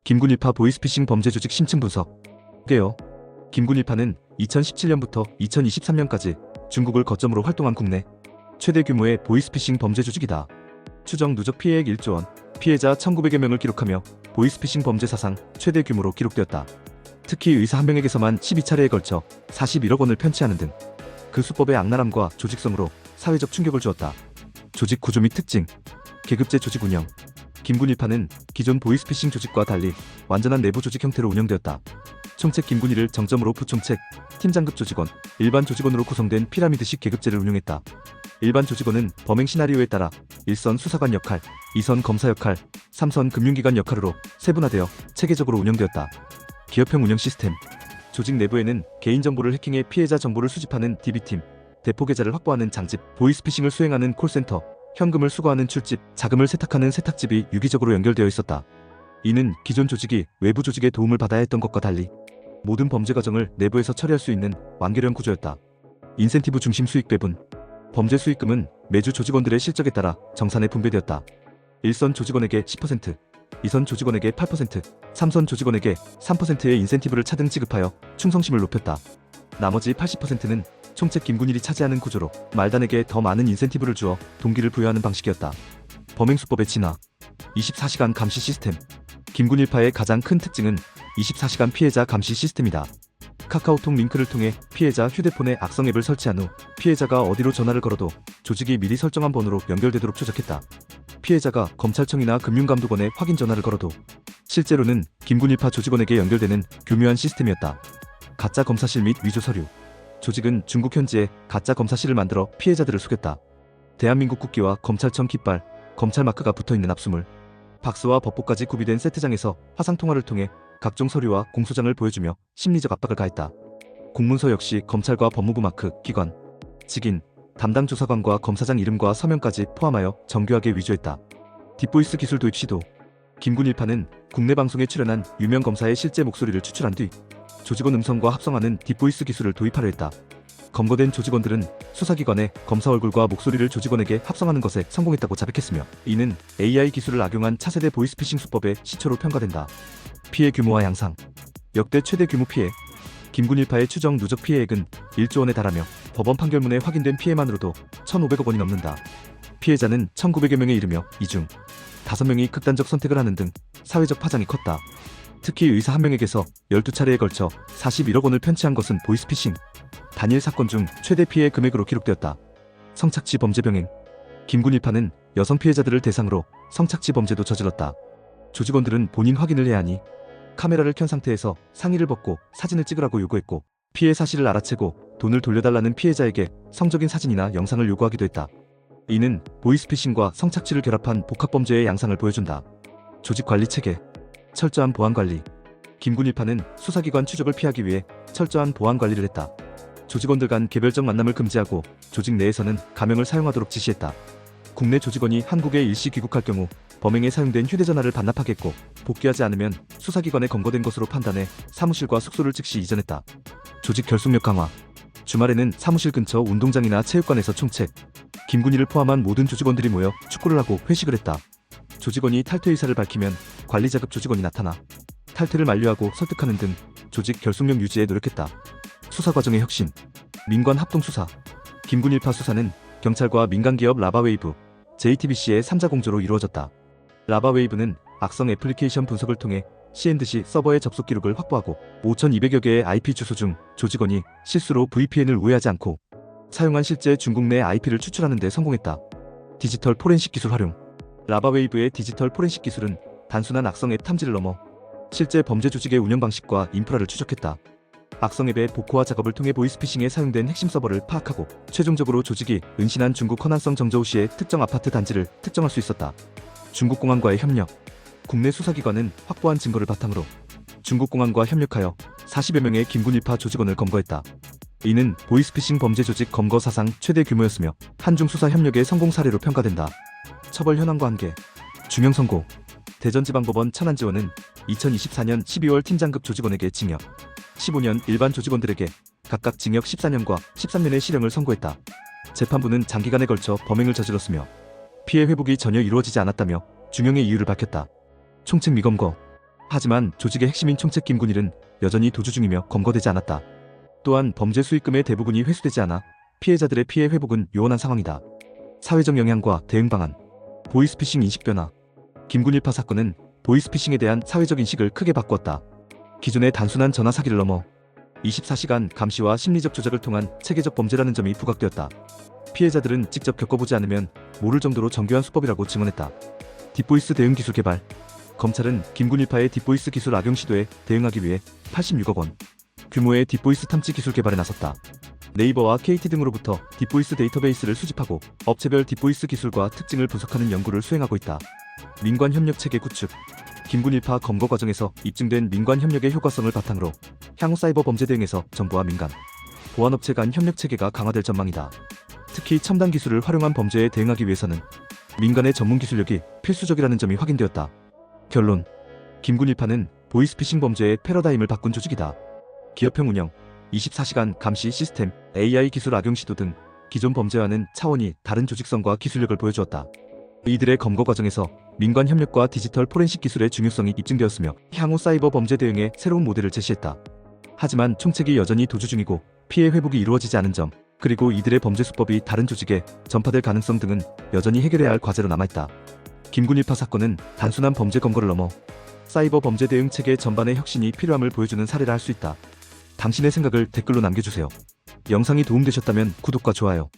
김군일파 보이스피싱 범죄 조직 심층 분석. 게요. 김군일파는 2017년부터 2023년까지 중국을 거점으로 활동한 국내 최대 규모의 보이스피싱 범죄 조직이다. 추정 누적 피해액 1조 원, 피해자 1,900여 명을 기록하며 보이스피싱 범죄 사상 최대 규모로 기록되었다. 특히 의사 한 명에게서만 12차례에 걸쳐 41억 원을 편취하는 등 그 수법의 악랄함과 조직성으로 사회적 충격을 주었다. 조직 구조 및 특징. 계급제 조직 운영. 김군일파는 기존 보이스피싱 조직과 달리 완전한 내부 조직 형태로 운영되었다. 총책 김군일을 정점으로 부총책, 팀장급 조직원, 일반 조직원으로 구성된 피라미드식 계급제를 운용했다. 일반 조직원은 범행 시나리오에 따라 1선 수사관 역할, 2선 검사 역할, 3선 금융기관 역할으로 세분화되어 체계적으로 운영되었다. 기업형 운영 시스템. 조직 내부에는 개인정보를 해킹해 피해자 정보를 수집하는 DB팀, 대포 계좌를 확보하는 장집, 보이스피싱을 수행하는 콜센터, 현금을 수거하는 출집, 자금을 세탁하는 세탁집이 유기적으로 연결되어 있었다. 이는 기존 조직이 외부 조직의 도움을 받아야 했던 것과 달리 모든 범죄 과정을 내부에서 처리할 수 있는 완결형 구조였다. 인센티브 중심 수익 배분. 범죄 수익금은 매주 조직원들의 실적에 따라 정산에 분배되었다. 1선 조직원에게 10%, 2선 조직원에게 8%, 3선 조직원에게 3%의 인센티브를 차등 지급하여 충성심을 높였다. 나머지 80%는 총책 김군일이 차지하는 구조로 말단에게 더 많은 인센티브를 주어 동기를 부여하는 방식이었다. 범행 수법의 진화. 24시간 감시 시스템. 김군일파의 가장 큰 특징은 24시간 피해자 감시 시스템이다. 카카오톡 링크를 통해 피해자 휴대폰에 악성 앱을 설치한 후 피해자가 어디로 전화를 걸어도 조직이 미리 설정한 번호로 연결되도록 조작했다. 피해자가 검찰청이나 금융감독원에 확인 전화를 걸어도 실제로는 김군일파 조직원에게 연결되는 교묘한 시스템이었다. 가짜 검사실 및 위조 서류. 조직은 중국 현지에 가짜 검사실을 만들어 피해자들을 속였다. 대한민국 국기와 검찰청 깃발, 검찰 마크가 붙어있는 압수물, 박스와 법보까지 구비된 세트장에서 화상통화를 통해 각종 서류와 공소장을 보여주며 심리적 압박을 가했다. 공문서 역시 검찰과 법무부 마크, 기관, 직인, 담당 조사관과 검사장 이름과 서명까지 포함하여 정교하게 위조했다. 딥보이스 기술 도입 시도. 김군일파는 국내 방송에 출연한 유명 검사의 실제 목소리를 추출한 뒤 조직원 음성과 합성하는 딥보이스 기술을 도입하려 했다. 검거된 조직원들은 수사기관에 검사 얼굴과 목소리를 조직원에게 합성하는 것에 성공했다고 자백했으며 이는 AI 기술을 악용한 차세대 보이스피싱 수법의 시초로 평가된다. 피해 규모와 양상. 역대 최대 규모 피해. 김군일파의 추정 누적 피해액은 1조 원에 달하며 법원 판결문에 확인된 피해만으로도 1,500억 원이 넘는다. 피해자는 1,900여 명에 이르며 이 중 5명이 극단적 선택을 하는 등 사회적 파장이 컸다. 특히 의사 한 명에게서 12차례에 걸쳐 41억 원을 편취한 것은 보이스피싱 단일 사건 중 최대 피해 금액으로 기록되었다. 성착취 범죄 병행. 김군일파는 여성 피해자들을 대상으로 성착취 범죄도 저질렀다. 조직원들은 본인 확인을 해야 하니 카메라를 켠 상태에서 상의를 벗고 사진을 찍으라고 요구했고 피해 사실을 알아채고 돈을 돌려달라는 피해자에게 성적인 사진이나 영상을 요구하기도 했다. 이는 보이스피싱과 성착취를 결합한 복합범죄의 양상을 보여준다. 조직 관리 체계. 철저한 보안 관리. 김군일파는 수사기관 추적을 피하기 위해 철저한 보안 관리를 했다. 조직원들 간 개별적 만남을 금지하고 조직 내에서는 가명을 사용하도록 지시했다. 국내 조직원이 한국에 일시 귀국할 경우 범행에 사용된 휴대전화를 반납하겠고 복귀하지 않으면 수사기관에 검거된 것으로 판단해 사무실과 숙소를 즉시 이전했다. 조직 결속력 강화. 주말에는 사무실 근처 운동장이나 체육관에서 총책, 김군일을 포함한 모든 조직원들이 모여 축구를 하고 회식을 했다. 조직원이 탈퇴 의사를 밝히면 관리자급 조직원이 나타나 탈퇴를 만료하고 설득하는 등 조직 결속력 유지에 노력했다. 수사 과정의 혁신. 민관 합동수사. 김군일파 수사는 경찰과 민간기업 라바웨이브, JTBC의 3자 공조로 이루어졌다. 라바웨이브는 악성 애플리케이션 분석을 통해 C&C 서버의 접속 기록을 확보하고 5,200여 개의 IP 주소 중 조직원이 실수로 VPN을 우회하지 않고 사용한 실제 중국 내 IP를 추출하는 데 성공했다. 디지털 포렌식 기술 활용. 라바웨이브의 디지털 포렌식 기술은 단순한 악성 앱 탐지를 넘어 실제 범죄 조직의 운영 방식과 인프라를 추적했다. 악성 앱의 복호화 작업을 통해 보이스피싱에 사용된 핵심 서버를 파악하고 최종적으로 조직이 은신한 중국 허난성 정저우시의 특정 아파트 단지를 특정할 수 있었다. 중국 공안과의 협력. 국내 수사기관은 확보한 증거를 바탕으로 중국 공안과 협력하여 40여 명의 김군일파 조직원을 검거했다. 이는 보이스피싱 범죄 조직 검거 사상 최대 규모였으며 한중 수사 협력의 성공 사례로 평가된다. 처벌 현황과 한계. 중형 선고. 대전지방법원 천안지원은 2024년 12월 팀장급 조직원에게 징역 15년, 일반 조직원들에게 각각 징역 14년과 13년의 실형을 선고했다. 재판부는 장기간에 걸쳐 범행을 저질렀으며 피해 회복이 전혀 이루어지지 않았다며 중형의 이유를 밝혔다. 총책 미검거. 하지만 조직의 핵심인 총책 김군일은 여전히 도주 중이며 검거되지 않았다. 또한 범죄 수익금의 대부분이 회수되지 않아 피해자들의 피해 회복은 요원한 상황이다. 사회적 영향과 대응 방안. 보이스피싱 인식 변화. 김군일파 사건은 보이스피싱에 대한 사회적 인식을 크게 바꾸었다. 기존의 단순한 전화 사기를 넘어 24시간 감시와 심리적 조작을 통한 체계적 범죄라는 점이 부각되었다. 피해자들은 직접 겪어보지 않으면 모를 정도로 정교한 수법이라고 증언했다. 딥보이스 대응 기술 개발. 검찰은 김군일파의 딥보이스 기술 악용 시도에 대응하기 위해 86억 원 규모의 딥보이스 탐지 기술 개발에 나섰다. 네이버와 KT 등으로부터 딥보이스 데이터베이스를 수집하고 업체별 딥보이스 기술과 특징을 분석하는 연구를 수행하고 있다. 민관 협력 체계 구축. 김군일파 검거 과정에서 입증된 민관 협력의 효과성을 바탕으로 향후 사이버 범죄 대응에서 정부와 민간, 보안업체 간 협력 체계가 강화될 전망이다. 특히 첨단 기술을 활용한 범죄에 대응하기 위해서는 민간의 전문 기술력이 필수적이라는 점이 확인되었다. 결론. 김군일파는 보이스피싱 범죄의 패러다임을 바꾼 조직이다. 기업형 운영, 24시간 감시 시스템, AI 기술 악용 시도 등 기존 범죄와는 차원이 다른 조직성과 기술력을 보여주었다. 이들의 검거 과정에서 민관 협력과 디지털 포렌식 기술의 중요성이 입증되었으며 향후 사이버 범죄 대응의 새로운 모델을 제시했다. 하지만 총책이 여전히 도주 중이고 피해 회복이 이루어지지 않은 점, 그리고 이들의 범죄 수법이 다른 조직에 전파될 가능성 등은 여전히 해결해야 할 과제로 남아있다. 김군일파 사건은 단순한 범죄 검거를 넘어 사이버 범죄 대응 체계 전반의 혁신이 필요함을 보여주는 사례라 할 수 있다. 당신의 생각을 댓글로 남겨주세요. 영상이 도움되셨다면 구독과 좋아요,